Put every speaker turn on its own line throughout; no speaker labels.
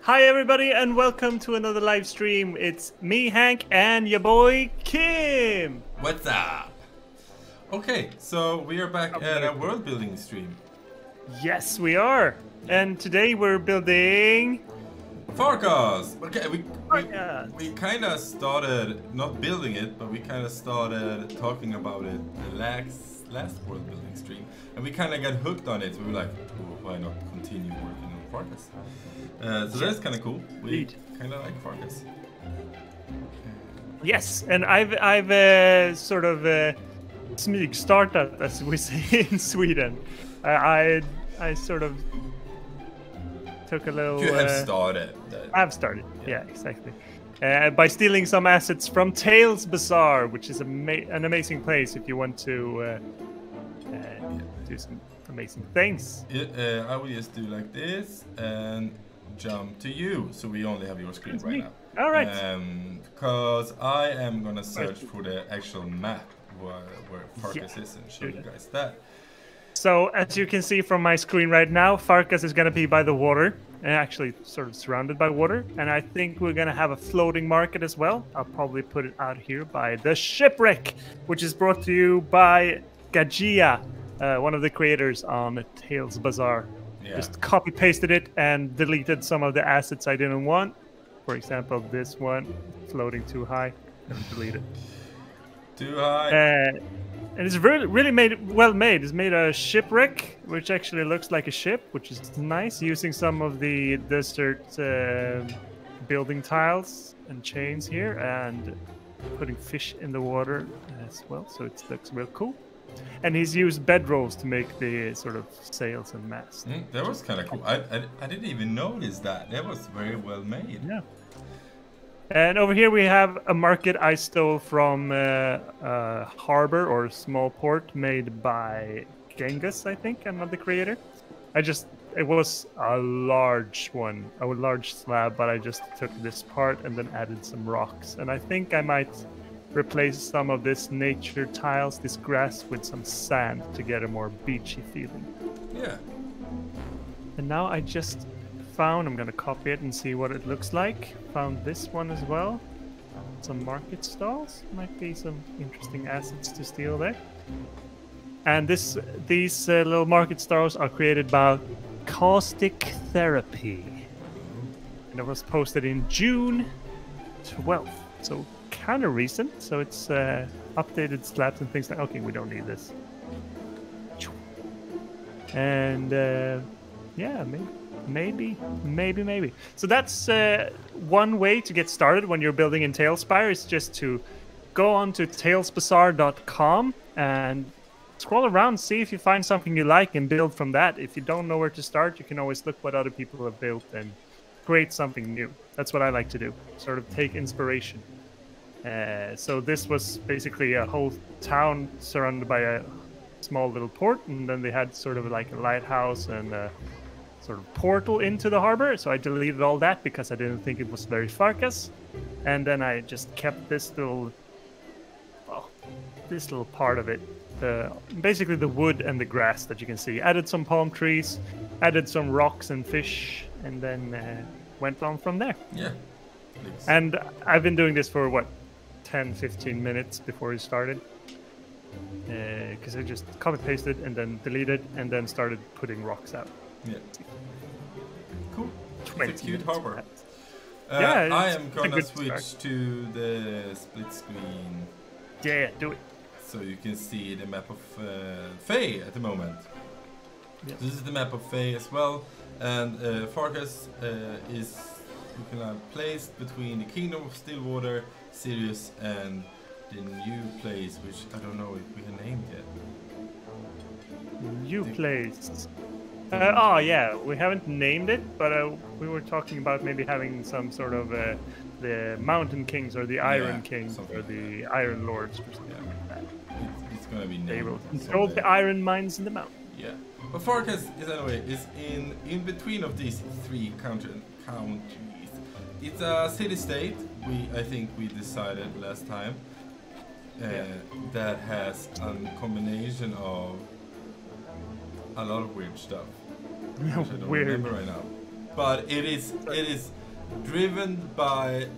Hi everybody and welcome to another live stream. It's me, Hank, and your boy Kim.
What's up? Okay, so we are back at a world building stream.
Yes, we are. And today we're building
Farkas! Okay,
Farkas.
we kind of started, not building it, but we kind of started talking about it the last world building stream. And we kind of got hooked on it. So we were like, oh, why not continue working on Farkas? So that's kind of cool. We kind of like Farkas.
Yes, and I've sort of smyg started, as we say in Sweden. I sort of took a little.
You have started.
I've started. Yeah, exactly. By stealing some assets from Tales Bazaar, which is an amazing place if you want to do some amazing things.
I will just do like this and jump to you, so we only have your screen right now.
All right.
Because I am gonna search for the actual map where Farkas is and show you guys that.
So as you can see from my screen right now, Farkas is gonna be by the water, and actually sort of surrounded by water. And I think we're gonna have a floating market as well. I'll probably put it out here by the shipwreck, which is brought to you by Gajia, one of the creators on Tales Bazaar. Yeah. Just copy pasted it and deleted some of the assets I didn't want. For example, this one floating too high, and delete it.
Too high.
And it's really well made. It's made a shipwreck, which actually looks like a ship, which is nice. Using some of the desert building tiles and chains here, and putting fish in the water as well. So it looks real cool. And he's used bedrolls to make the sort of sails and masts.
That was kind of cool. I didn't even notice that. That was very well made.
Yeah. And over here we have a market I stole from a harbor or a small port made by Genghis, I think. I'm not the creator. It was a large one, a large slab, but I just took this part and then added some rocks. And I think I might replace some of this nature tiles, this grass, with some sand to get a more beachy feeling.
Yeah.
And now I just found, I'm gonna copy it and see what it looks like. Found this one as well. Some market stalls. Might be some interesting assets to steal there. And these little market stalls are created by Caustic Therapy. And it was posted in June 12th. So kind of recent, so it's updated slabs and things like. Okay, we don't need this. And yeah, maybe. So that's one way to get started when you're building in Talespire, is just to go on to talesbazaar.com and scroll around, see if you find something you like, and build from that. If you don't know where to start, you can always look what other people have built and create something new. That's what I like to do. Sort of take inspiration. So this was basically a whole town surrounded by a small little port, and then they had sort of like a lighthouse and a sort of portal into the harbor. So I deleted all that because I didn't think it was very Farkas. And then I just kept this little part of it, basically the wood and the grass that you can see. Added some palm trees, added some rocks and fish, and then went on from there.
Yeah.
And I've been doing this for what, 10-15 minutes before we started, because I just copy pasted and then deleted and then started putting rocks out.
Yeah. Cool. It's a cute harbor.
Yeah,
I am gonna switch to the split screen.
Yeah, do it.
So you can see the map of Faye at the moment.
Yeah.
This is the map of Faye as well, and Farkas is placed between the Kingdom of Stillwater, Sirius, and the new place, which I don't know if we have named yet.
You
The-
place.
the-
Oh yeah, we haven't named it, but we were talking about maybe having some sort of the Mountain Kings or the Iron Kings
something
or
like
the Iron Lords or something
Yeah.
like that.
It's gonna be
They
named
will control
someday.
the iron mines in the mountain.
Yeah, but Farkas is anyway is in between of these three countries. It's a city-state. I think we decided last time that has a combination of a lot of weird stuff. Which I don't
Weird.
remember right now. But it is driven by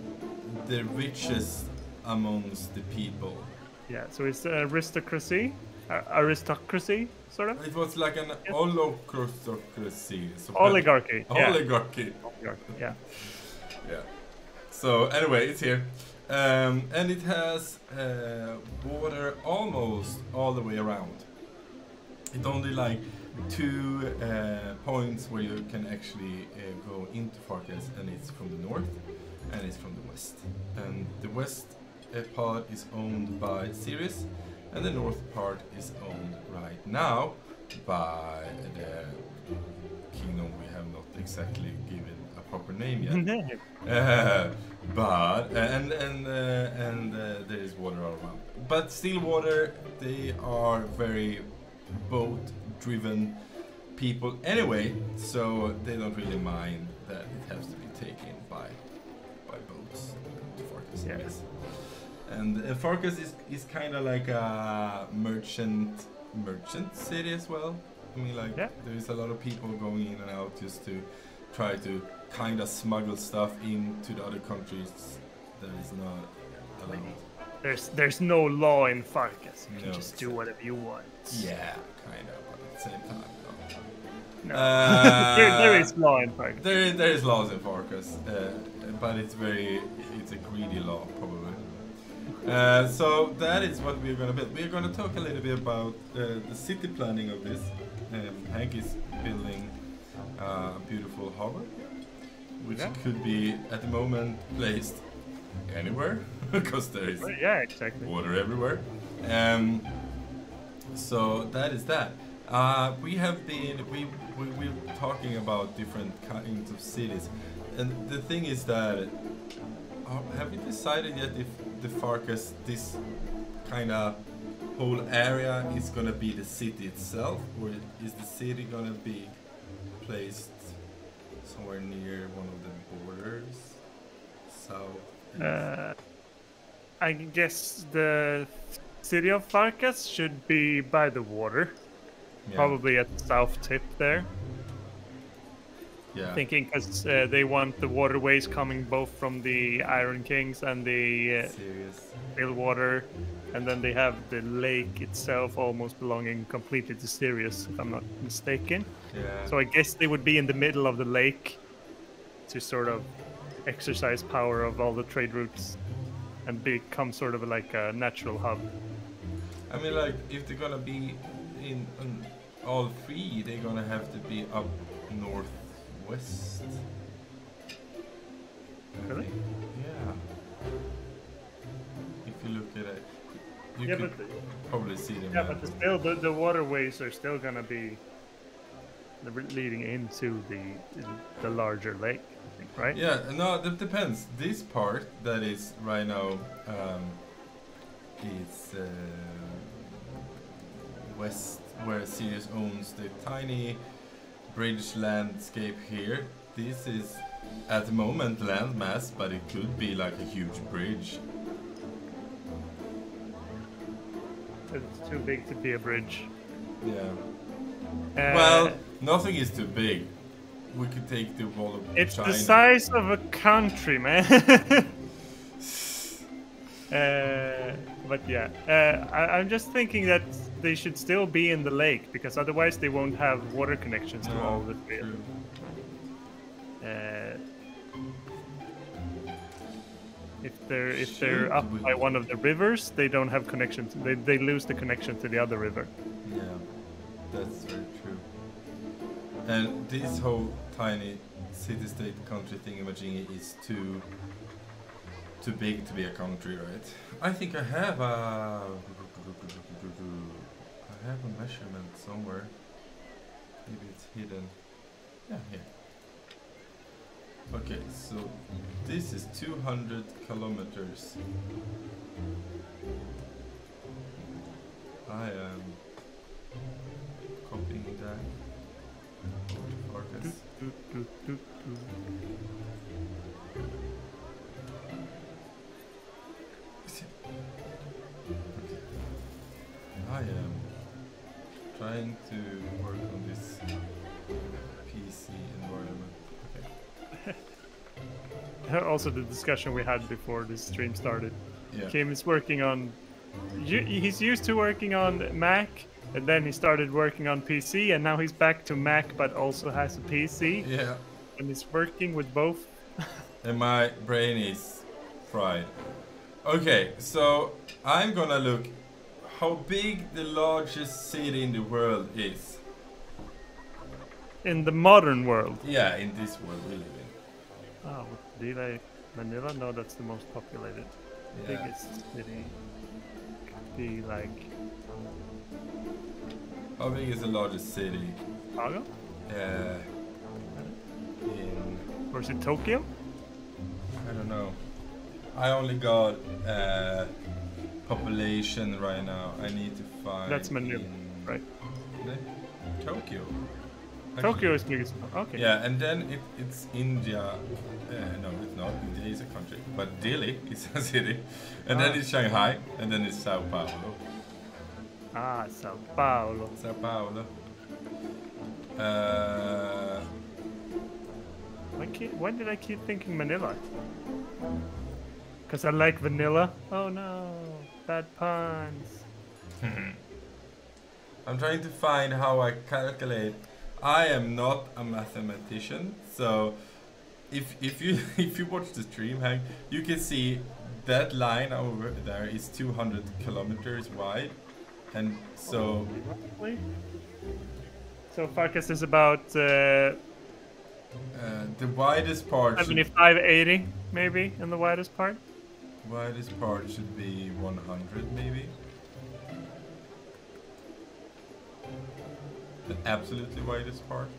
the richest amongst the people.
Yeah, so it's aristocracy, sort of.
It was like an oligarchy.
Oligarchy. Yeah.
Oligarchy.
Oligarchy. Yeah.
Yeah. So anyway, it's here, and it has water almost all the way around. It's only like 2 points where you can actually go into Farkas, and it's from the north and it's from the west. And the west part is owned by Sirius, and the north part is owned right now by the kingdom we have not exactly given a proper name yet. But there is water all around. But Stillwater, they are very boat-driven people anyway, so they don't really mind that it has to be taken by boats to Farkas.
Yeah.
Yes. And Farkas is kind of like a merchant city as well. I mean, like there is a lot of people going in and out just to try to kind of smuggle stuff into the other countries that is not allowed.
There's no law in Farkas. You can
No,
just do whatever you want.
Yeah, kind of, but at the same time, no.
No. there is law in Farkas.
There is laws in Farkas, but it's a greedy law probably. So that is what we're gonna build. We're gonna talk a little bit about the city planning of this. Hank is building a beautiful harbor, which could be at the moment placed anywhere because there is
exactly.
water everywhere. So that is that. We're talking about different kinds of cities, and the thing is that have we decided yet if the Farkas, this kind of whole area, is gonna be the city itself, or is the city gonna be placed somewhere near one of the borders, south?
I guess the city of Farkas should be by the water, probably at the south tip there.
Yeah.
Thinking because they want the waterways coming both from the Iron Kings and the Stillwater, and then they have the lake itself almost belonging completely to Sirius, if I'm not mistaken.
Yeah.
So I guess they would be in the middle of the lake to sort of exercise power of all the trade routes and become sort of like a natural hub.
I mean, like, if they're gonna be in all three, they're gonna have to be up northwest.
Really?
Yeah. If you look at it, you
Yeah,
could
but
probably see them.
yeah, but still, the waterways are still gonna be leading into the larger lake, I think, right?
Yeah, no, that depends. This part that is right now, is west, where Sirius owns the tiny bridge landscape here. This is at the moment landmass, but it could be like a huge bridge.
It's too big to be a bridge.
Yeah. Well, nothing is too big. We could take the wall of
It's
China.
the size of a country, man. But yeah, I'm just thinking that they should still be in the lake, because otherwise they won't have water connections to all the three.
True.
If they're up by one of the rivers, they don't have connections. They lose the connection to the other river.
Yeah, that's very true. And this whole tiny city-state country thingamajiggy is too big to be a country, right? I think I have a measurement somewhere. hidden. Yeah, here. Okay, so this is 200 kilometers. I am copying that over to Farkas. I am trying to work on this PC environment. Okay.
Also, the discussion we had before this stream started.
Yeah.
Kim is working on. He's used to working on Mac, and then he started working on PC, and now he's back to Mac, but also has a PC.
Yeah.
And he's working with both.
And my brain is fried. Okay, so I'm gonna look how big the largest city in the world is.
In the modern world.
Yeah, in this world we live in.
Oh, did Manila? No, that's the most populated.
Yeah.
Biggest city. Could be like
How big is the largest city?
Chicago?
In
Or is it Tokyo?
I don't know. I only got population right now. I need to find.
That's Manila, right?
Tokyo.
Tokyo is biggest. Okay.
Yeah, and then it's India. No, it's not. India is a country, but Delhi is a city, and then it's Shanghai, and then it's Sao Paulo.
Ah, Sao Paulo.
Sao Paulo.
Why did I keep thinking Manila? Because I like vanilla. Oh no, bad puns.
I'm trying to find how I calculate. I am not a mathematician, so if you if you watch the stream, Hank, you can see that line over there is 200 kilometers wide, and so.
So Farkas is about
the widest part.
75, 80, maybe, in the widest part.
Widest part should be 100, maybe. The absolutely widest part.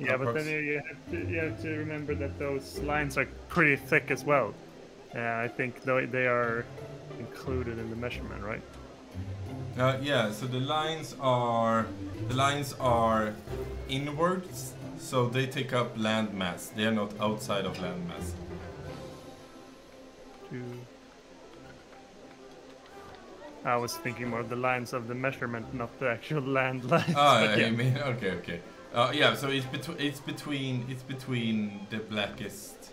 Yeah, but then you have to remember that those lines are pretty thick as well. I think they are included in the measurement, right?
Yeah. So the lines are inwards, so they take up land mass. They are not outside of land mass.
I was thinking more of the lines of the measurement, not the actual land lines.
Oh, yeah. You mean okay. Yeah, so it's between the blackest.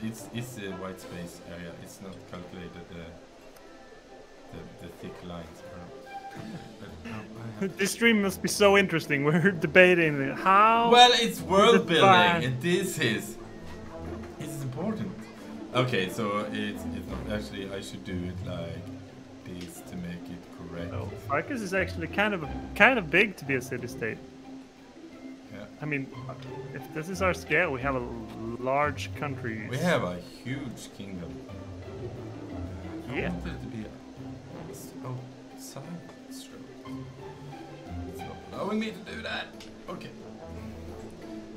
It's the white space area. It's not calculated the thick lines.
This stream must be so interesting. We're debating how.
Well, it's world building, and this is important. Okay, so it's not actually. I should do it like this to make it correct.
No, Farkas is actually kind of big to be a city-state.
Yeah.
I mean, if this is our scale, we have a large country.
We have a huge kingdom.
Yeah.
I wanted it to be outside stroke. It's not allowing me to do that. Okay.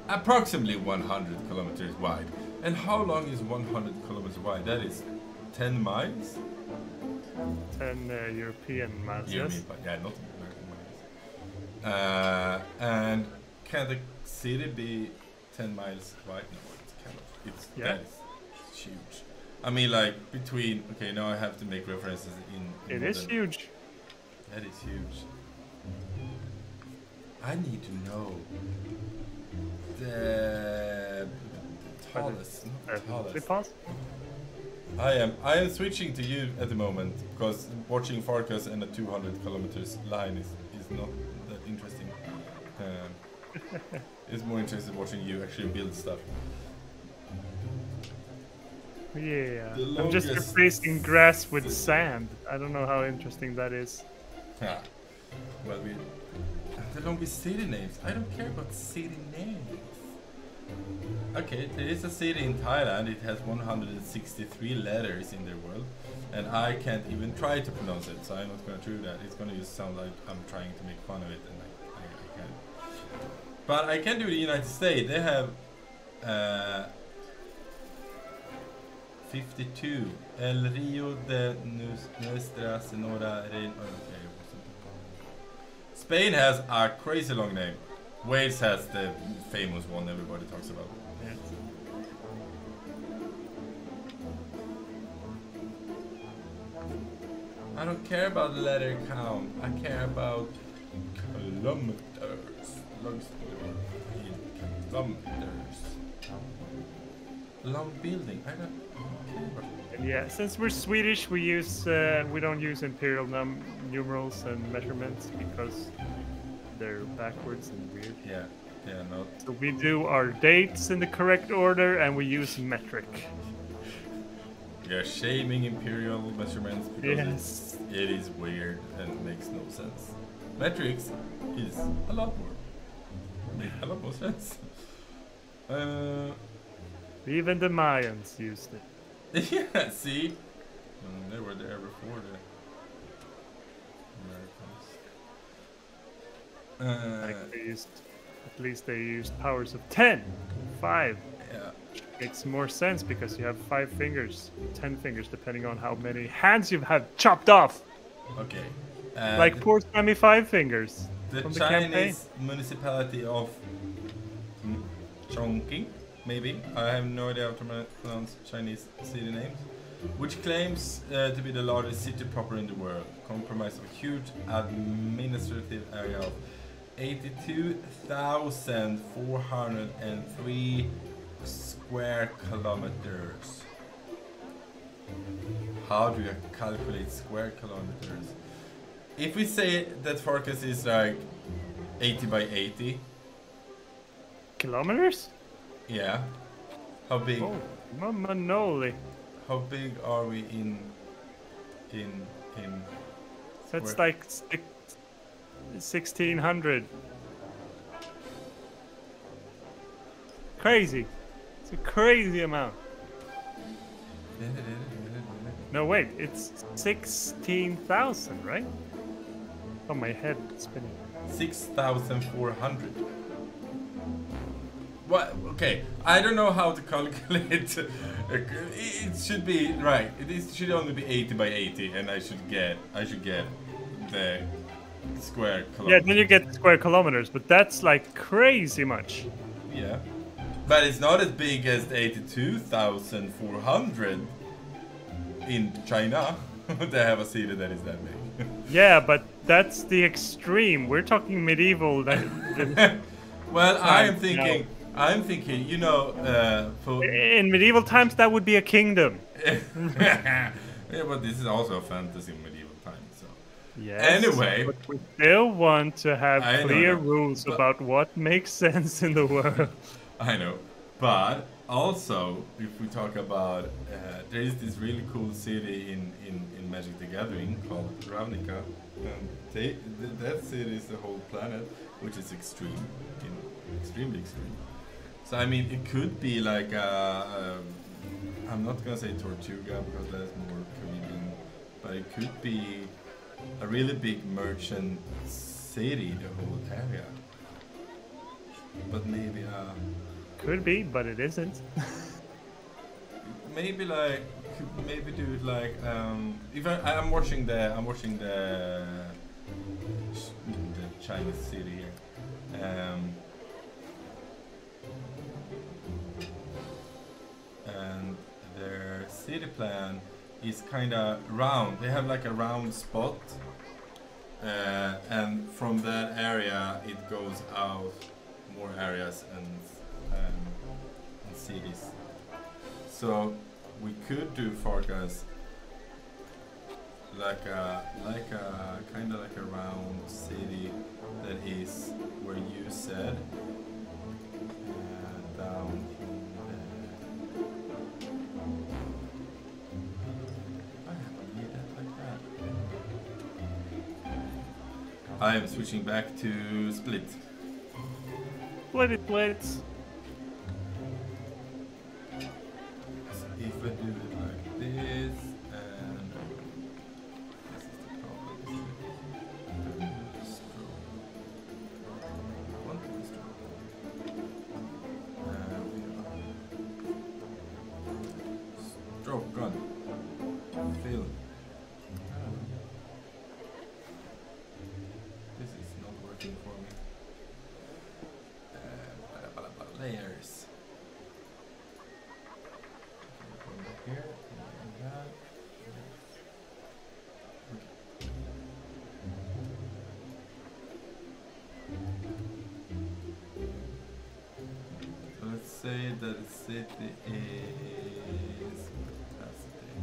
Approximately 100 kilometers wide. And how long is 100 kilometers wide? That is 10 miles?
10 European miles, yes?
Yeah, not American miles. And can the city be 10 miles wide? No, it cannot. That is huge. I mean, like, between... Okay, now I have to make references in
It is huge.
That is huge. I need to know the tallest. I am switching to you at the moment because watching Farkas and a 200 kilometers line is not that interesting. It's more interesting watching you actually build stuff.
Yeah, I'm just replacing grass with sand. I don't know how interesting that is.
Yeah. Well, the longest city names. I don't care about city names. Okay, there is a city in Thailand. It has 163 letters in their world, and I can't even try to pronounce it. So I'm not going to do that. It's going to just sound like I'm trying to make fun of it, and I can't. But I can do the United States. They have 52. El Rio de Nuestra Senora Reina. Okay. Spain has a crazy long name. Wales has the famous one everybody talks about.
Yes.
I don't care about letter count. I care about kilometers. Kilometers. Long building. I don't care about.
And yeah, since we're Swedish, we don't use imperial numerals and measurements because they're backwards and weird.
Yeah, no.
So we do our dates in the correct order, and we use metric.
You're shaming imperial measurements because
Yes.
it is weird and makes no sense. Metrics is a lot more. Makes a lot more sense.
Even the Mayans used it.
Yeah, see? They were there before the Americans.
Like at least they used powers of 10, 5.
Yeah.
Makes more sense because you have 5 fingers, 10 fingers, depending on how many hands you have chopped off.
Okay.
Like poor Sammy 5 fingers.
The
from the
Chinese
campaign.
municipality of Chongqing, maybe. I have no idea how to pronounce Chinese city names. Which claims to be the largest city proper in the world, comprised of a huge administrative area of 82,403 square kilometers. How do you calculate square kilometers? If we say that Farkas is like 80 by 80,
Kilometers?
yeah. How big?
Oh, mamma noli.
How big are we in?
That's
square-
like 1,600. Crazy. It's a crazy amount. No, wait, it's 16,000, right? Oh, my head is spinning.
6,400. What? Okay, I don't know how to calculate. It should be right. Should only be 80 by 80, and I should get the square
Yeah,
kilometer.
then you get square kilometers, but that's like crazy much.
Yeah, but it's not as big as the 82,400 in China. They have a city that is that big.
Yeah, but that's the extreme. We're talking medieval.
Well,
Time,
I'm thinking, you know, for
In medieval times, that would be a kingdom.
yeah, but this is also a fantasy medieval time, so.
Yes.
Anyway.
But we still want to have
I know,
clear
no,
rules
but-
about what makes sense in the world.
I know, but also if we talk about, there is this really cool city in Magic the Gathering called Ravnica, and that city is the whole planet, which is extreme, extremely extreme. So I mean, it could be like I'm not gonna say Tortuga because that's more Caribbean, but it could be a really big merchant city, the whole area. But maybe
Could be, but it isn't.
maybe do it like if I'm watching the Chinese city here. And their city plan is kind of round. They have like a round spot, and from that area it goes out more areas and cities. So we could do Farkas like a kind of like a round city that is where you said down in I am switching back to split.
Split it.
If I do it like this, and this is the problem. Want to destroy. that the city is capacity.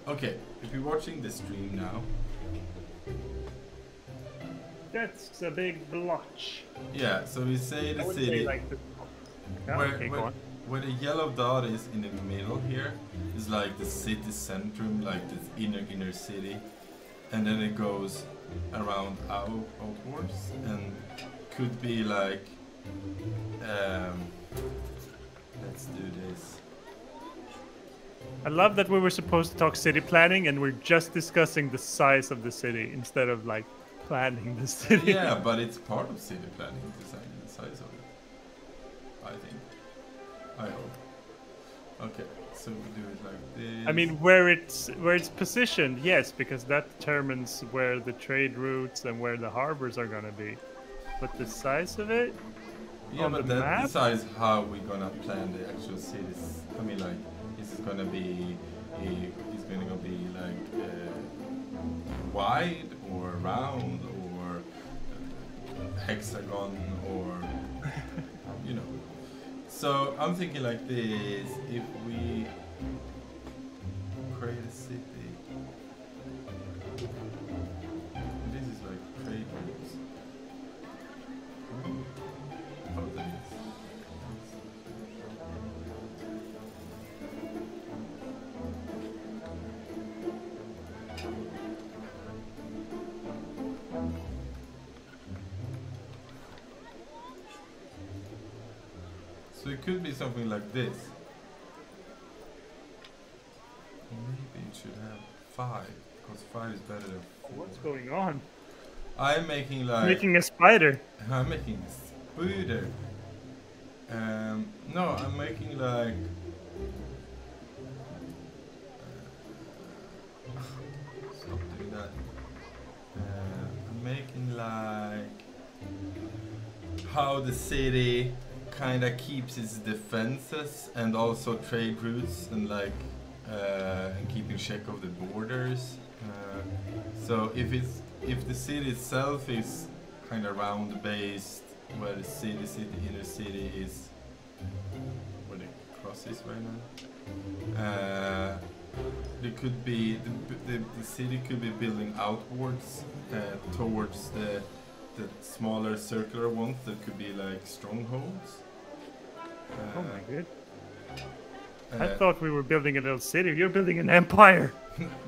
Okay, if you're watching the stream now,
That's a big blotch.
yeah. So we say
I
the
would
city.
say like the... Yeah,
Where,
okay, go
where,
on.
where the yellow dot is in the middle here is like the city centrum, like the inner city, and then it goes around outwards and could be like let's do this.
I love that we were supposed to talk city planning and we're just discussing the size of the city instead of like planning the city.
Yeah, but it's part of city planning, designing the size of it, I think. I hope. Okay, so we do it like this.
I mean, where it's positioned, yes, because that determines where the trade routes and where the harbors are gonna be. But the size of it,
yeah,
on
but
the
that
map?
decides how we're gonna plan the actual cities. I mean, like, is it gonna be, like wide or round or hexagon or you know. So I'm thinking like this: if we create a city, this is like trade routes. Oh, that is. So it could be something like this. Maybe it should have 5, because 5 is better than 4.
what's going on?
I'm making like...
Making a spider.
I'm making a spider. No, I'm making like... stop doing that. I'm making like... how the city kind of keeps its defenses and also trade routes and like and keeping check of the borders. So if the city itself is kind of round based, where the inner city is where the cross is right now. There could be the city could be building outwards towards the smaller circular ones that could be like strongholds.
Oh my god. I thought we were building a little city. You're building an empire.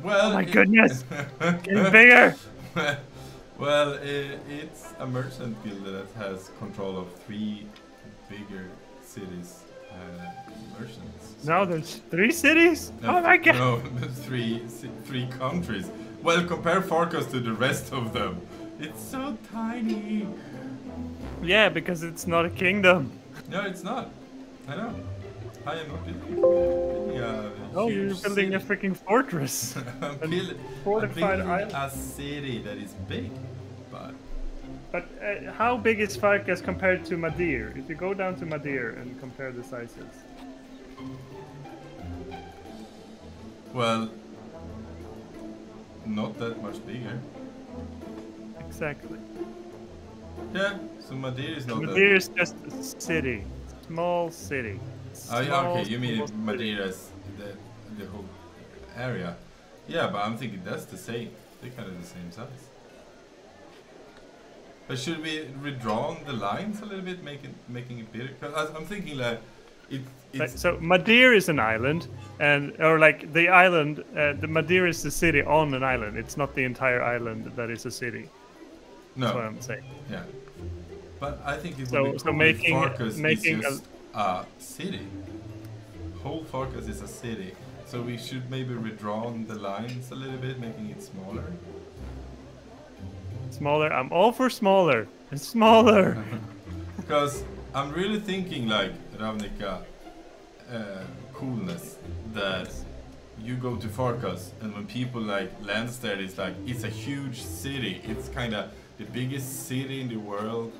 Well,
Oh my goodness. Getting bigger.
Well, it's a merchant guild that has control of 3 bigger cities, merchants. So
Now there's 3 cities?
no,
Oh my god.
No, three countries. Well, compare Farkas to the rest of them. It's so tiny.
Yeah, because it's not a kingdom.
No, it's not. I know. I am building a
Oh,
huge
you're building a
city.
freaking fortress.
I'm
a
building
fortified island.
a city that is big, but
But how big is Farkas compared to Madir? If you go down to Madir and compare the sizes.
well, not that much bigger.
Exactly.
Yeah, so Madeira is not
Madir is just a city. Small city.
that.
Small,
Okay, you mean
small city.
Madeira is the whole area? Yeah, but I'm thinking that's the same. They're kind of the same size. But should we redraw the lines a little bit, making it bigger? Because I'm thinking like it's
So Madir is an island, or like the island. The Madir is the city on an island. It's not the entire island that is a city. That's what
no,
I'm saying.
yeah. But I think it
So-
would be
so
cool
making-
if Farkas
making
is just a city. Whole Farkas is a city. So we should maybe redraw the lines a little bit, making it smaller.
Smaller. I'm all for smaller and smaller.
Because I'm really thinking like Ravnica coolness that you go to Farkas and when people like lands there, it's like it's a huge city. It's kind of the biggest city in the world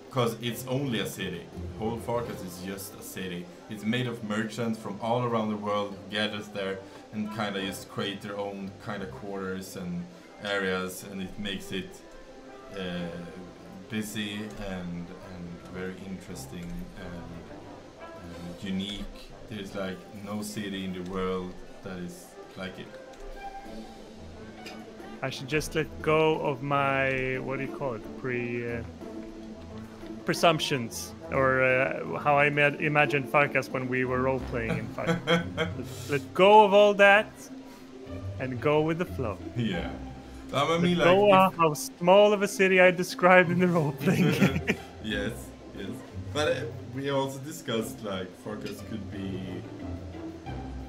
because it's only a city. Whole Farkas is just a city. It's made of merchants from all around the world who gathers there and kind of just create their own kind of quarters and areas, and it makes it busy and very interesting and unique. There's like no city in the world that is like it.
I should just let go of my, what do you call it, presumptions, or how I imagined Farkas when we were role playing in Farkas. Let go of all that and go with the flow.
Yeah. I mean,
Let go of how small of a city I described in the role playing game.
Yes, yes. But we also discussed like Farkas could be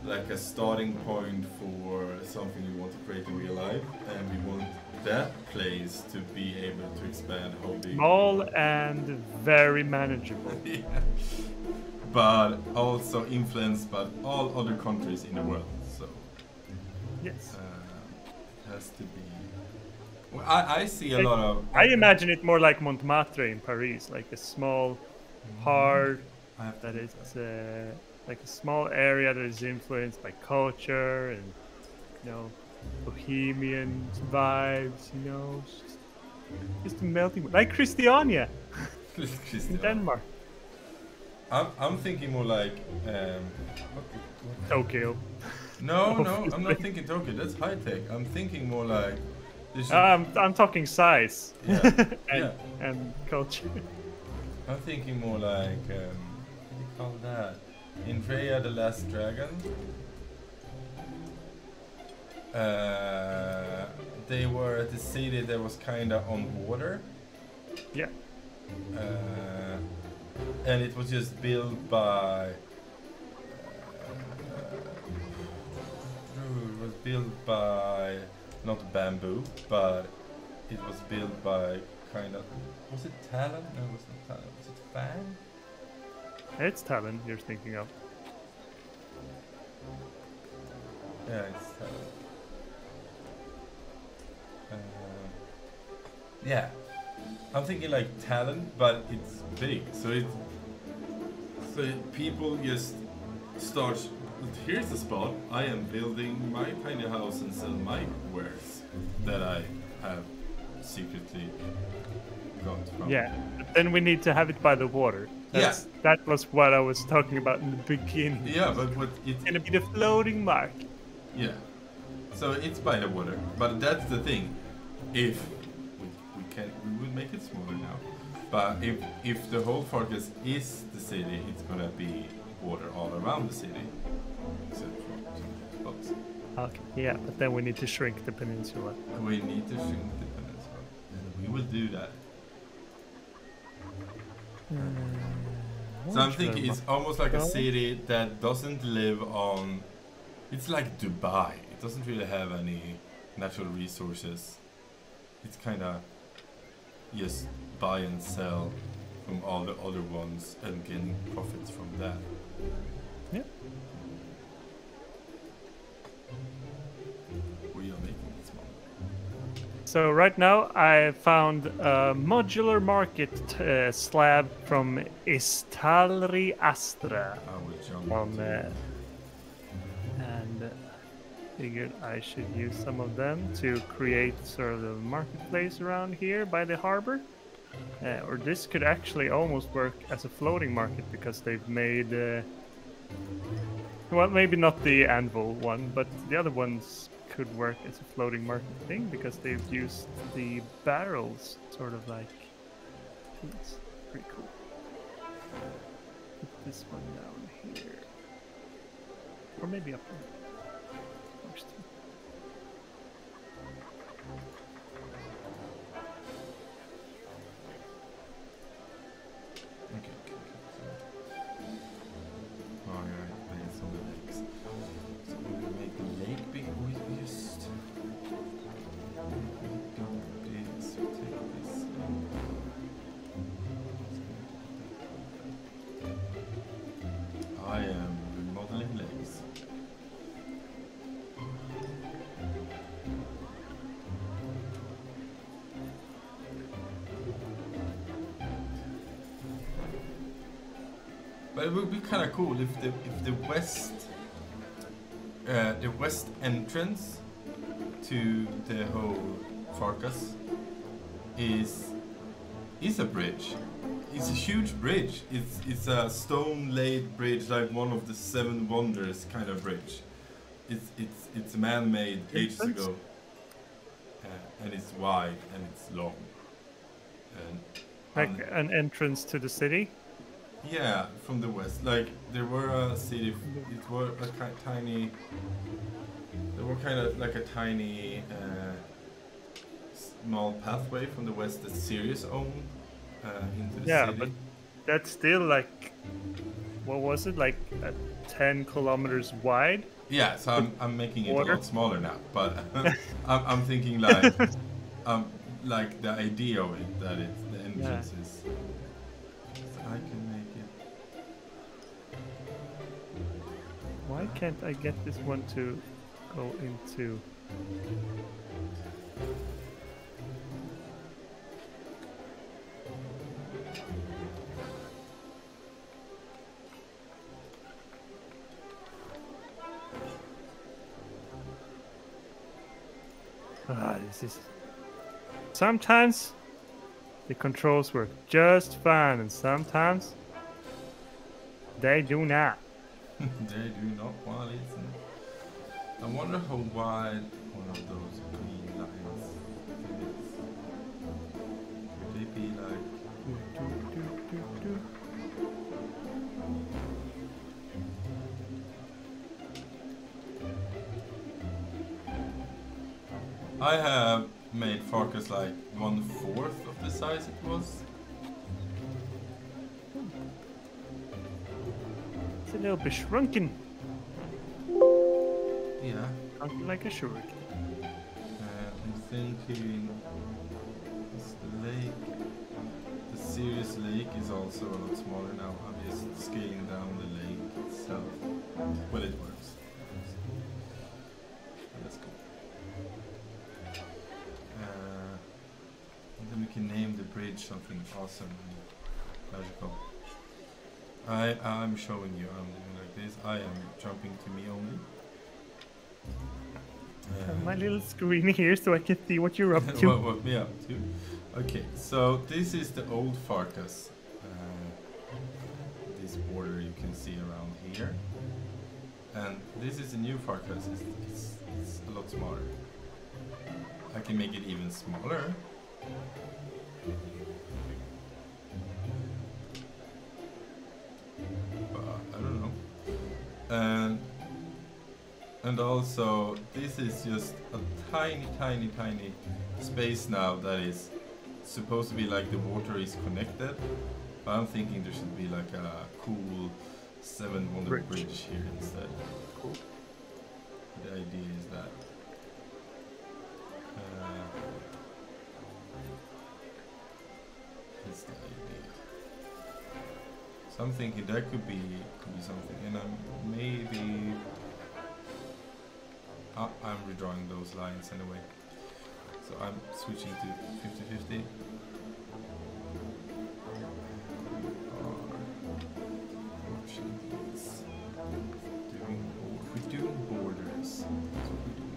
like a starting point for something we want to create in real life, and we want that place to be able to expand how big.
Small and very manageable.
Yeah. But also influenced by all other countries in the world. So
Yes.
it has to be. Well, I see a lot of.
I imagine it more like Montmartre in Paris, like a small part that is like a small area that is influenced by culture and, you know, bohemian vibes, you know, just a melting, like Christiania in Denmark.
I'm thinking more like
Tokyo.
No, I'm not thinking Tokyo. That's high tech. I'm thinking more like.
I'm talking size.
Yeah,
and culture.
I'm thinking more like what do you call that? In Freya the Last Dragon, they were at the city that was kinda on water.
Yeah.
And it was just built by. It was built by not bamboo, but it was built by kind of. Was it Talon? No, it was not Talon. Was it Fang?
It's Talon you're thinking of.
Yeah, it's Talon. Yeah, I'm thinking like Talon, but it's big. So people just start. Here's the spot. I am building my tiny house and sell my wares that I have secretly got from.
Yeah, but then we need to have it by the water. That was what I was talking about in the beginning.
Yeah, but
it's gonna be the floating market.
Yeah, so it's by the water, but that's the thing. If we would make it smaller now, but if the whole Farkas is the city, it's gonna be water all around the city, except for some spots.
Okay, yeah, but then we need to shrink the peninsula.
We need to shrink the peninsula, and we will do that. So I'm thinking it's almost like a city that doesn't live on. It's like Dubai. It doesn't really have any natural resources. It's kind of just buy and sell from all the other ones and getting profits from that.
Yeah.
We are making it small.
So right now I found a modular market slab from Istalri Astra. And figured I should use some of them to create sort of a marketplace around here by the harbor. Or this could actually almost work as a floating market because they've made, well, maybe not the anvil one, but the other ones could work as a floating market thing because they've used the barrels sort of like. It's pretty cool. Put this one down here, or maybe up there.
But it would be kind of cool if the west entrance to the whole Farkas is a bridge. it's a huge bridge. It's a stone-laid bridge, like one of the seven wonders kind of bridge. It's man-made ages ago, and it's wide and it's long. And
Like an entrance to the city.
yeah, from the west. Like there were a city. It were a tiny. There were kind of like a tiny small pathway from the west that Sirius owned into the
Yeah,
city.
but that's still like, what was it, like 10 kilometers wide?
Yeah, so I'm making it
Water?
a lot smaller now, but I'm thinking like the idea of it, that it's the entrance is. So I can make it.
Why can't I get this one to go into? This is. Sometimes the controls work just fine, and sometimes they do not.
They do not want to listen. I wonder how wide one of those green lines is. Would they be like? I have made Farkas like 1/4 of the size it was.
It's a little bit shrunken.
Yeah.
Shrunken like a shuriken.
I'm thinking is the lake. The Sirius Lake is also a lot smaller now. I'm just scaling down the lake itself. Well, it works. Let's go. And then we can name the bridge something awesome and magical. I'm showing you. I'm doing like this. I am jumping to me only.
My little screen here so I can see what you're up to.
What me up to? Okay, so this is the old Farkas. This border you can see around here. And this is the new Farkas. It's a lot smaller. I can make it even smaller. But I don't know. And also, this is just a tiny space now that is supposed to be like the water is connected. But I'm thinking there should be like a cool seven wonder bridge here instead.
Cool.
The idea is that. That's the idea. So I'm thinking that could be something, and maybe. I'm redrawing those lines anyway. So I'm switching to 50-50. Watching these. We're doing borders. That's what we're doing.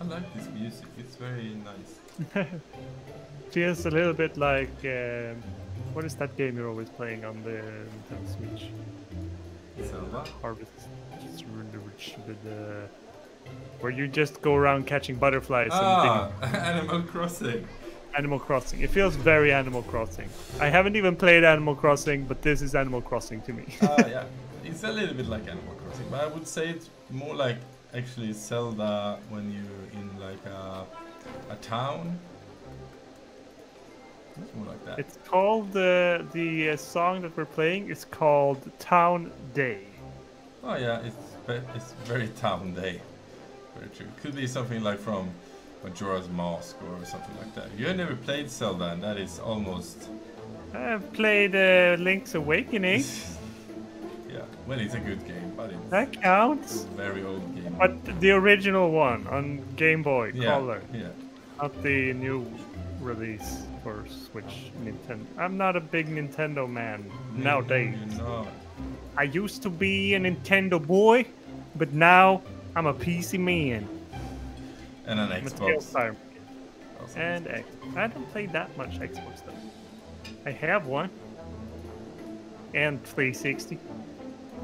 I like this music, it's very nice.
Feels a little bit like what is that game you're always playing on the Nintendo Switch?
Zelda?
Harvest. Just really rich with the where you just go around catching butterflies and
Ah, Animal Crossing.
digging Animal Crossing. It feels very Animal Crossing. I haven't even played Animal Crossing, but this is Animal Crossing to me.
Yeah, it's a little bit like Animal Crossing, but I would say it's more like actually Zelda when you're in like a town. It's more like that.
It's called the song that we're playing is called Town Day.
Oh yeah, it's very Town Day. Very true. Could be something like from Majora's Mask or something like that. You have never played Zelda, and that is almost.
I've played Link's Awakening.
Yeah, well, it's a good game, but it's
That
a
counts.
very old game.
But the original one on Game Boy Color,
Yeah.
not the new release for Switch Nintendo. I'm not a big Nintendo man nowadays.
You're not.
I used to be a Nintendo boy, but now I'm a PC man.
And an
I'm a
Xbox.
Tailspire.
Also
And
Xbox.
I don't play that much Xbox though. I have one. And 360.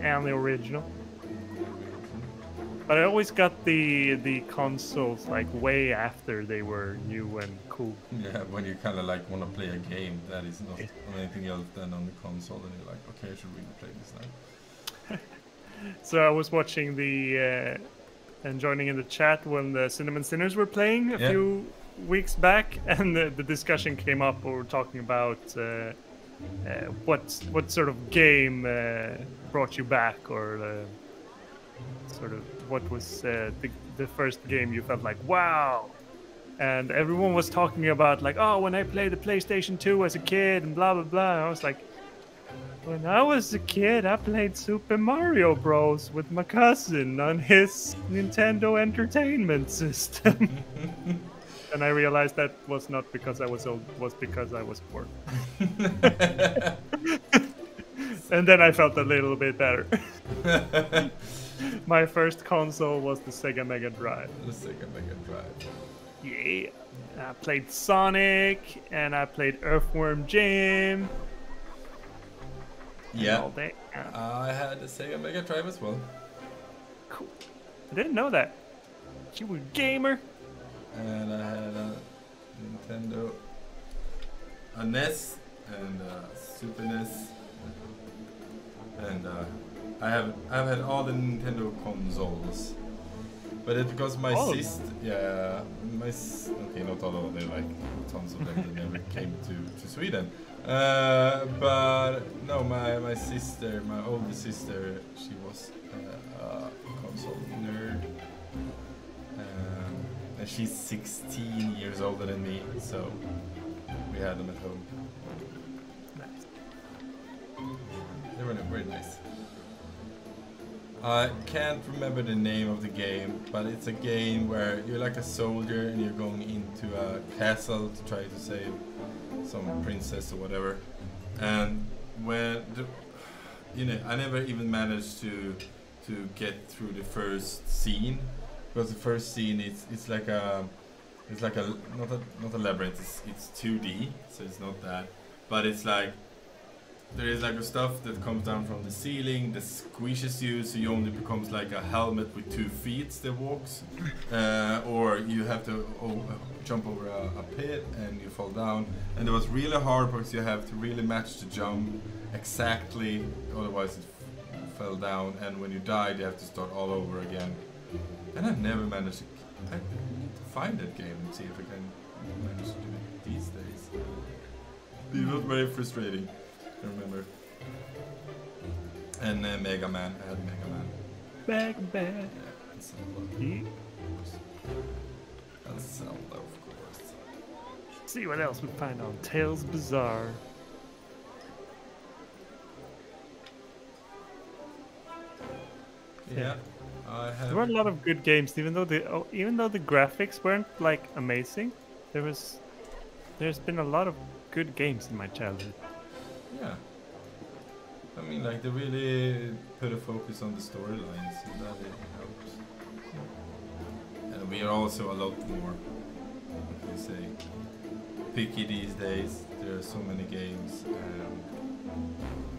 And the original. But I always got the consoles like way after they were new and cool.
Yeah, when you kind of like want to play a game that is not on anything else than on the console, and you're like, okay, I should really play this now.
So I was watching and joining in the chat when the Cinnamon Sinners were playing a few weeks back, and the discussion came up. We were talking about what sort of game brought you back, or sort of what was the first game you felt like wow. And everyone was talking about like, oh, when I played the PlayStation 2 as a kid and blah blah blah. And I was like, when I was a kid, I played Super Mario Bros. With my cousin on his Nintendo Entertainment System. And I realized that was not because I was old, was because I was poor. And then I felt a little bit better. My first console was the Sega Mega Drive.
The Sega Mega Drive.
Yeah. I played Sonic, and I played Earthworm Jim.
Yeah.
All day.
I had the Sega Mega Drive as well.
Cool. I didn't know that. You were a gamer.
And I had a Nintendo, a NES, and a Super NES. And I've had all the Nintendo consoles. But it's because my sister, okay, not all of them, like tons of them that never came to Sweden. But no, my sister, my older sister, she was a console nerd. And she's 16 years older than me, so we had them at home.
Nice.
They were very nice. I can't remember the name of the game, but it's a game where you're like a soldier and you're going into a castle to try to save some princess or whatever. And when I never even managed to get through the first scene, because the first scene it's like a not a labyrinth. It's 2D, so it's not that, but it's like. There is like a stuff that comes down from the ceiling that squishes you, so you only becomes like a helmet with 2 feet that walks, or you have to jump over a pit and you fall down. And it was really hard because you have to really match the jump exactly, otherwise it fell down. And when you died, you have to start all over again. And I've never managed to find that game and see if I can manage to do it these days. It was very frustrating. I remember. And Mega Man. I had Mega Man.
Mega Man.
Yeah, and Zelda.
Yeah.
And Zelda, of course.
See what else we find on Tales Bazaar.
Yeah, I have.
There were a lot of good games, even though the graphics weren't like amazing. There's been a lot of good games in my childhood.
Yeah. I mean, like, they really put a focus on the storylines, and that it helps. And we are also a lot more, what can you say, picky these days. There are so many games, and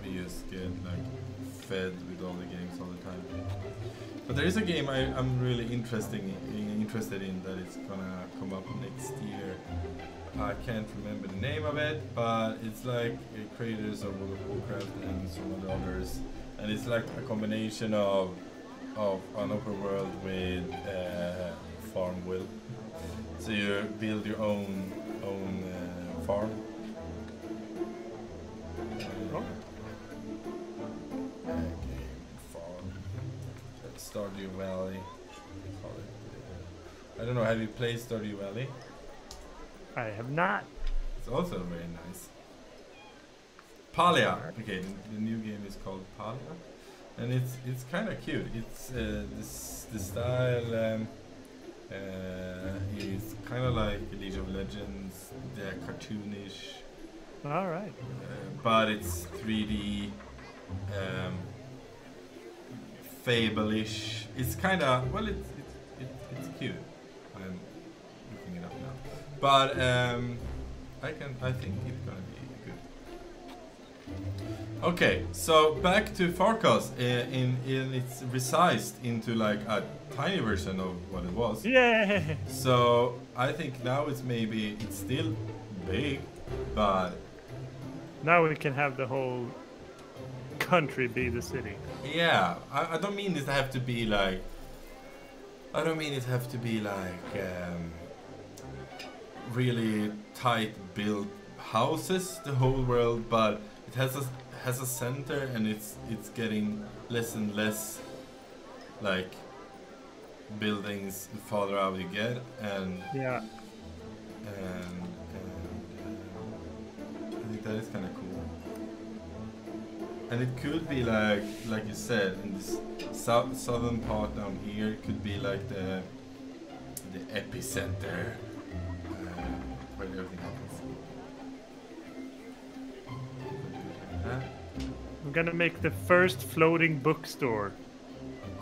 we just get, like, fed with all the games all the time. But there is a game I'm really interested in that is gonna come up next year. I can't remember the name of it, but it's like creators of World of Warcraft and some of the others, and it's like a combination of an open world with farm will. So you build your own farm. Game farm. Stardew Valley. Call it. I don't know. Have you played Stardew Valley?
I have not.
It's also very nice. Palia. Okay, the new game is called Palia, and it's kind of cute. It's the style is kind of like League of Legends. They're cartoonish.
All right.
But it's 3D, Fable-ish. It's kind of it's cute. I'm looking it up now, but I think it's gonna be good. Okay, so back to Farkas. It's resized into like a tiny version of what it was.
Yeah.
So I think now it's still big, but
Now we can have the whole country be the city.
yeah, I don't mean it have to be like. I don't mean it have to be like really tight built houses the whole world, but it has a center, and it's getting less and less like buildings the farther out you get, and
Yeah.
and I think that is kind of cool. And it could be like you said, in this southern part down here, it could be like the epicenter where everything happens.
I'm gonna make the first floating bookstore.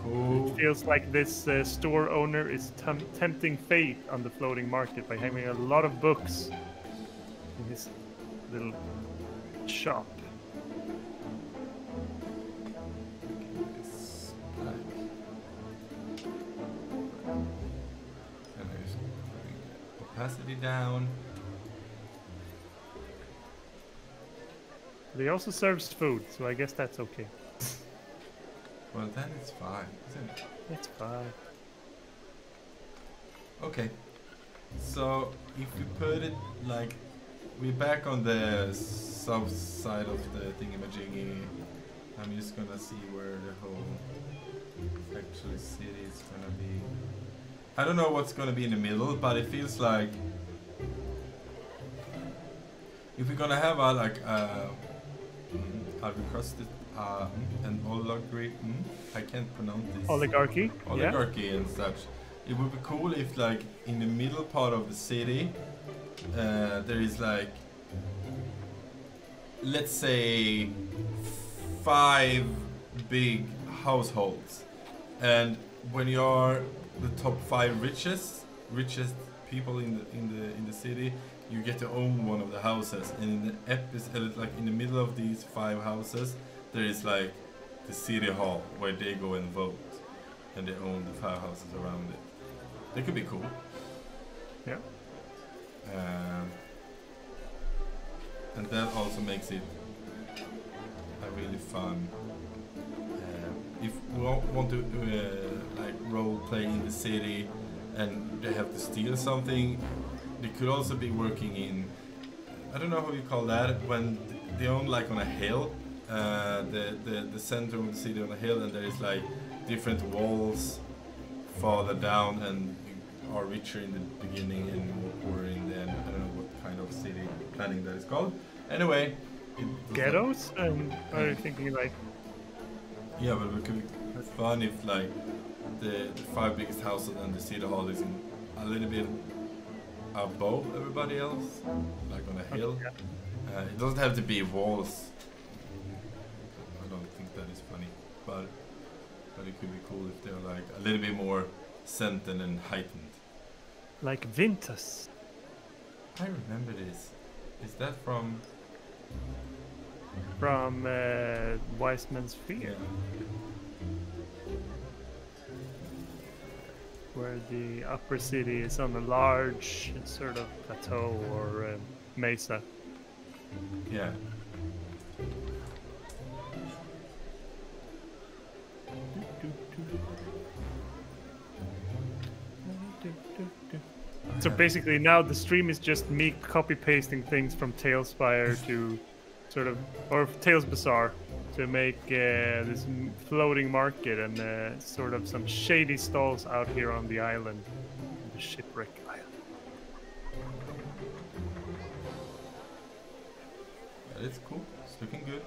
Cool.
It feels like this store owner is tempting fate on the floating market by having a lot of books in his little shop.
It's black. And there's opacity down.
But he also serves food, so I guess that's okay.
Well, then it's fine, isn't it?
It's fine.
Okay. So if we put it like we're back on the south side of the thingamajiggy, I'm just gonna see where the whole actually city is gonna be. I don't know what's gonna be in the middle, but it feels like if we're gonna have a like I've requested an oligarchy. I can't pronounce this.
Oligarchy.
Oligarchy and such. It would be cool if, like, in the middle part of the city, there is like, let's say, 5 big households, and when you are the top 5 richest people in the city, you get to own one of the houses, and in the episode, like in the middle of these 5 houses, there is like the city hall where they go and vote, and they own the 5 houses around it. That could be cool.
Yeah.
And that also makes it a really fun. If we want to like role play in the city, and they have to steal something, they could also be working in, I don't know how you call that, when they own like on a hill, the center of the city on a hill, and there is like different walls farther down, and you are richer in the beginning and more poorer in the end. I don't know what kind of city planning that is called. Anyway,
Ghettos? Are you thinking like?
Yeah, but it could be fun if like the 5 biggest houses and the city hall is in a little bit above everybody else, like on a hill. It doesn't have to be walls. I don't think that is funny, but it could be cool if they're like a little bit more centered and heightened.
Like Vintus.
I remember this. Is that from?
from Wiseman's Field,
Yeah.
where the upper city is on a large sort of plateau or mesa.
Yeah.
So basically now the stream is just me copy pasting things from Tailspire to sort of, or Tales Bazaar, to make this floating market and sort of some shady stalls out here on the island, the shipwreck island.
That is cool. It's looking good.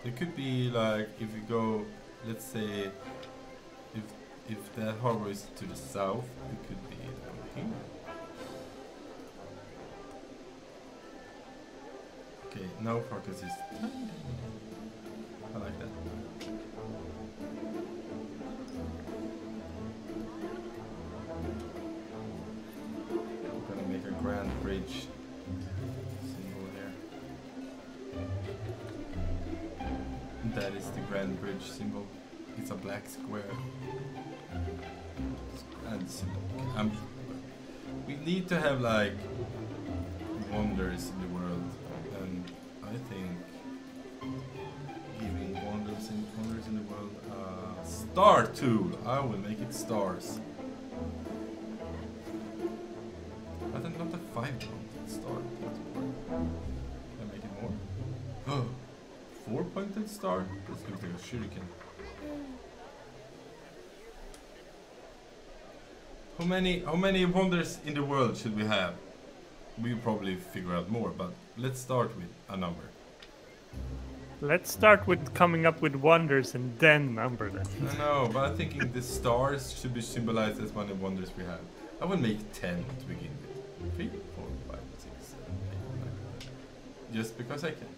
It could be like if you go, let's say, if that harbor is to the south, it could be over here. Okay, now focus is. I like that. I'm gonna make a grand bridge symbol here. That is the grand bridge symbol. It's a black square. And symbol. We need to have like wonders in the world, and I think giving wonders in the world star tool. I will make it stars. I think not a 5-pointed star. Can I make it more? 4-pointed star? This looks like a shuriken. How many wonders in the world should we have? We'll probably figure out more, but let's start with a number.
Let's start with coming up with wonders and then number them.
I know, but I'm thinking the stars should be symbolized as one of the wonders we have. I will make 10 to begin with. 3, 4, 5, 6, 7, 8, 9. Just because I can.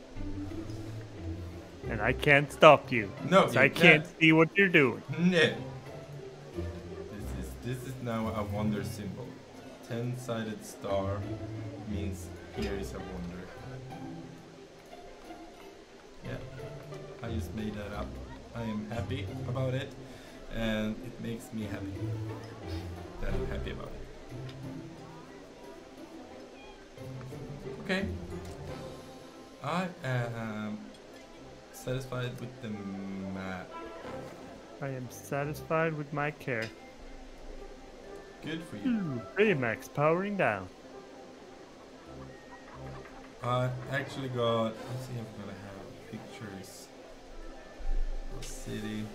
And I can't stop you.
No,
I can't see what you're doing.
No. This is now a wonder symbol. 10-sided star means here is a wonder. Yeah, I just made that up. I am happy about it, and it makes me happy that I'm happy about it. Okay, I am satisfied with the map.
I am satisfied with my care.
Good for you.
Baymax powering down.
I actually got, let's see if I'm gonna have pictures of city.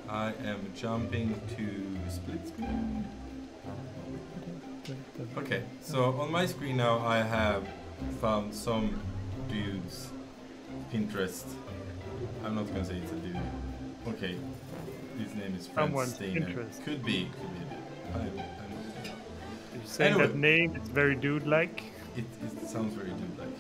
I am jumping to split screen. Okay, so on my screen now I have found some dude's Pinterest. I'm not gonna say it's a dude. Okay, his name is Franz
Someone's
Steiner.
Pinterest.
Could be a dude. I'm not sure.
You're saying
Anyway.
that name, it's very dude-like.
It sounds very dude-like.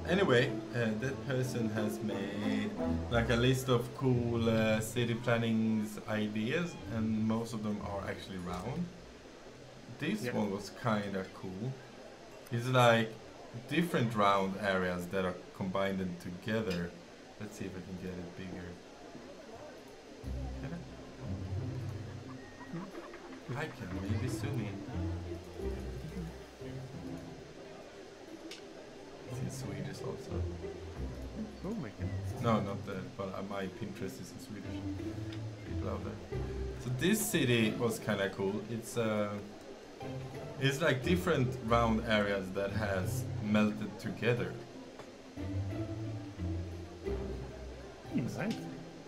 Anyway, that person has made like a list of cool city planning ideas, and most of them are actually round. This
Yeah.
one was kind of cool. It's like different round areas that are combined together. Let's see if I can get it bigger. Can I can maybe zoom in. It's in Swedish also.
Oh my goodness.
No, not that, but my Pinterest is in Swedish. People out there. So this city was kind of cool. It's like different round areas that has melted together.
Nice.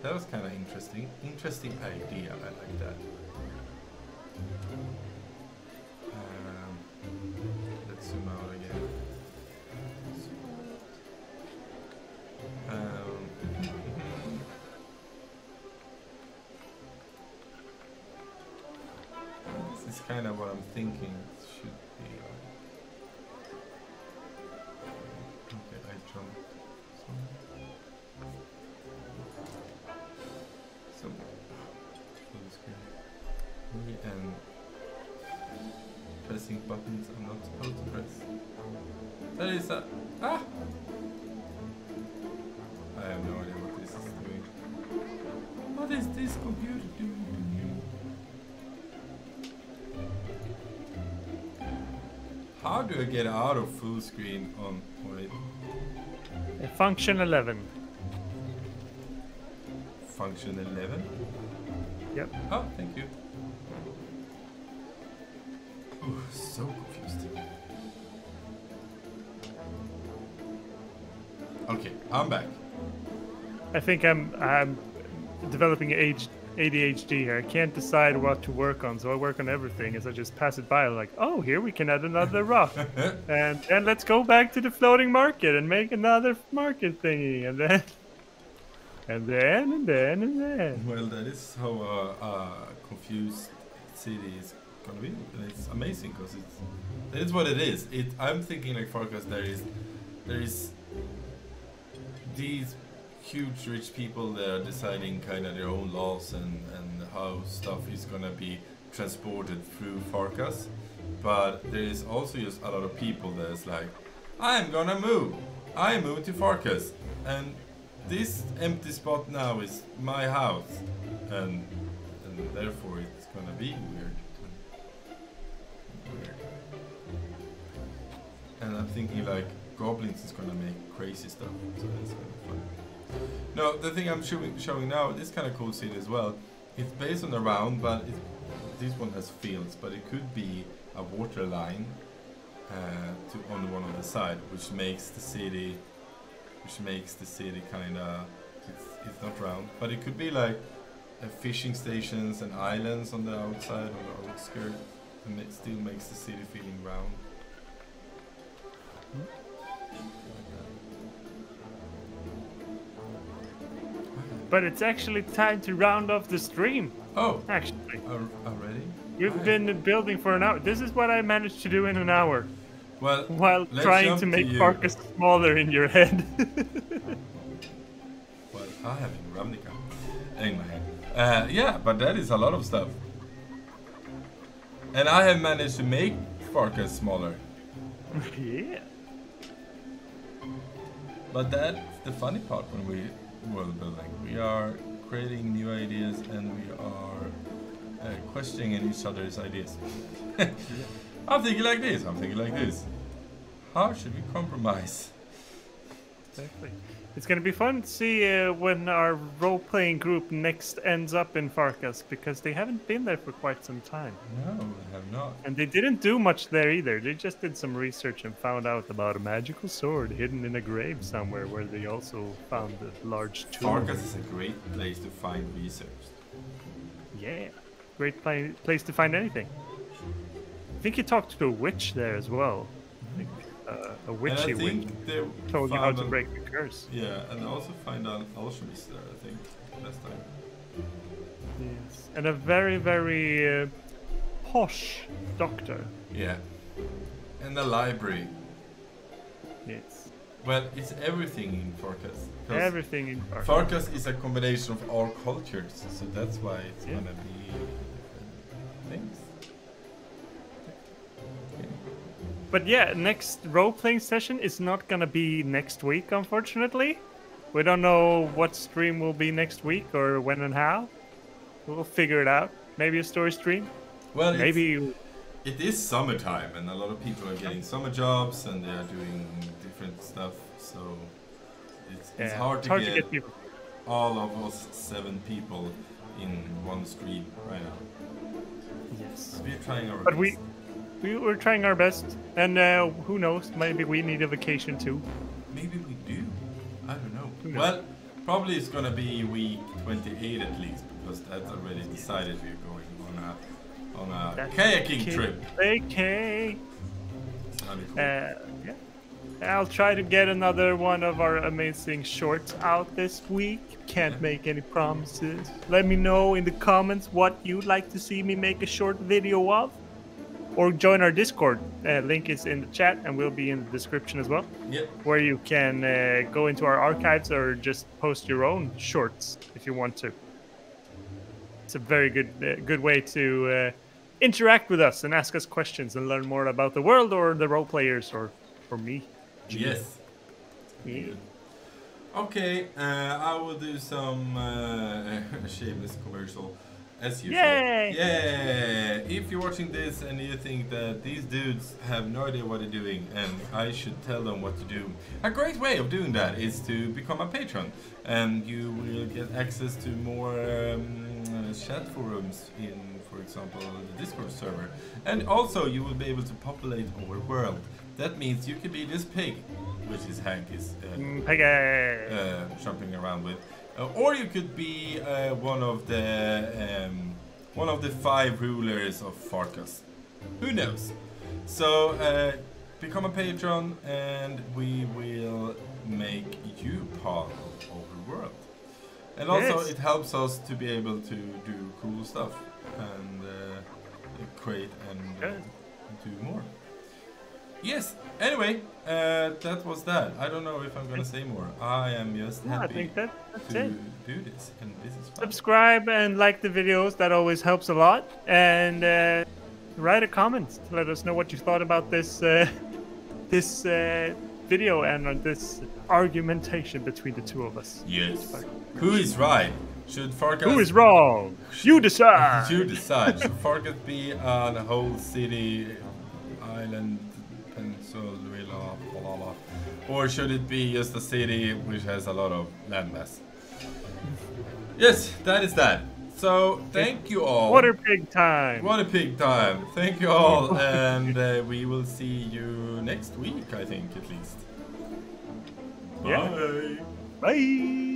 That was kind of interesting. Interesting idea. I like that. Let's zoom out again. This is kind of what I'm thinking it should be like. and pressing buttons I'm not supposed to press. That is a... Ah! I have no idea what this is doing. What is this computer doing to me? How do I get out of full screen on... Wait.
Function 11.
Function 11?
Yep.
Oh, thank you. Ooh, so confused. Okay, I'm back.
I think I'm developing ADHD here. I can't decide what to work on, so I work on everything as I just pass it by. Like, oh, here we can add another rock, and let's go back to the floating market and make another market thingy, and then. And then.
Well, that is how confused city is gonna be, and it's amazing because that is what it is. I'm thinking like Farkas, there is these huge rich people that are deciding kind of their own laws and how stuff is gonna be transported through Farkas, but there is also just a lot of people that's like, I'm gonna move. I moved to Farkas, and this empty spot now is my house, and therefore it's gonna be weird. And I'm thinking like goblins is gonna make crazy stuff, so that's kind of fun. No, the thing I'm showing now, this kind of cool city as well. It's based on a round, but this one has fields, but it could be a water line on one of the side, which makes the city kind of, it's not round, but it could be like fishing stations and islands on the outside, on the outskirts, and it still makes the city feeling round.
But it's actually time to round off the stream.
Oh,
actually.
Already?
We've been building for an hour. This is what I managed to do in an hour.
Well,
while trying to make Farkas smaller in your head.
Well, I have Ravnica in my head. Yeah, but that is a lot of stuff. And I have managed to make Farkas smaller.
Yeah.
But that's the funny part when we world building. We are creating new ideas and we are questioning each other's ideas. I'm thinking like this, I'm thinking like this. How should we compromise?
Exactly. It's going to be fun to see when our role-playing group next ends up in Farkas, because they haven't been there for quite some time.
No, they have not.
And they didn't do much there either. They just did some research and found out about a magical sword hidden in a grave somewhere, where they also found a large tomb.
Farkas is a great place to find research.
Yeah, great place to find anything. I think you talked to a witch there as well. I think a witchy witch told you how to break the curse.
Yeah, and also find an alchemist there, I think, last time.
Yes, and a very, very posh doctor.
Yeah, and a library.
Yes.
Well, it's everything in Farkas.
Everything in Farkas.
Farkas is a combination of all cultures, so that's why it's gonna be different things.
But yeah, next role-playing session is not gonna be next week, unfortunately. We don't know what stream will be next week or when and how. We'll figure it out. Maybe a story stream.
Well,
maybe
it is summertime, and a lot of people are getting summer jobs, and they are doing different stuff. So it's hard to get people. All of us 7 people in one stream right now.
Yes,
we're trying our
best. We're trying our best, and who knows? Maybe we need a vacation too.
Maybe we do. I don't know. Well, probably it's gonna be week 28 at least, because that's already decided we're going on a kayaking trip.
Okay.
Cool.
Yeah. I'll try to get another one of our amazing shorts out this week. Can't make any promises. Let me know in the comments what you'd like to see me make a short video of. Or join our Discord. Link is in the chat and will be in the description as well.
Yep.
Where you can go into our archives or just post your own shorts if you want to. It's a very good way to interact with us and ask us questions and learn more about the world or the role players or me.
Yes.
Yeah.
Okay, I will do some shameless commercial as usual.
Yay!
Yeah! If you're watching this and you think that these dudes have no idea what they're doing and I should tell them what to do, a great way of doing that is to become a patron, and you will get access to more chat forums in, for example, the Discord server, and also you will be able to populate our world. That means you could be this pig, which is Hank is jumping around with, or you could be one of the 5 rulers of Farkas. Who knows? So become a patron, and we will make you part of our world. And also, it helps us to be able to do cool stuff and create and do more. Yes. Anyway, that was that. I don't know if I'm gonna say more. I am just happy
I think that's
to
it.
do this, and this is fun.
Subscribe and like the videos. That always helps a lot. And write a comment to let us know what you thought about this this video and this argumentation between the two of us.
Yes. Who is right? Should Farkas...
Who is wrong? You decide.
You decide. Should Farkas be on a whole city, island, peninsula, blah, blah, blah, or should it be just a city which has a lot of landmass? Yes, that is that. So, thank you all.
Water pig time.
What a pig time. Thank you all, and we will see you next week, I think, at least.
Yeah.
Bye.
Bye.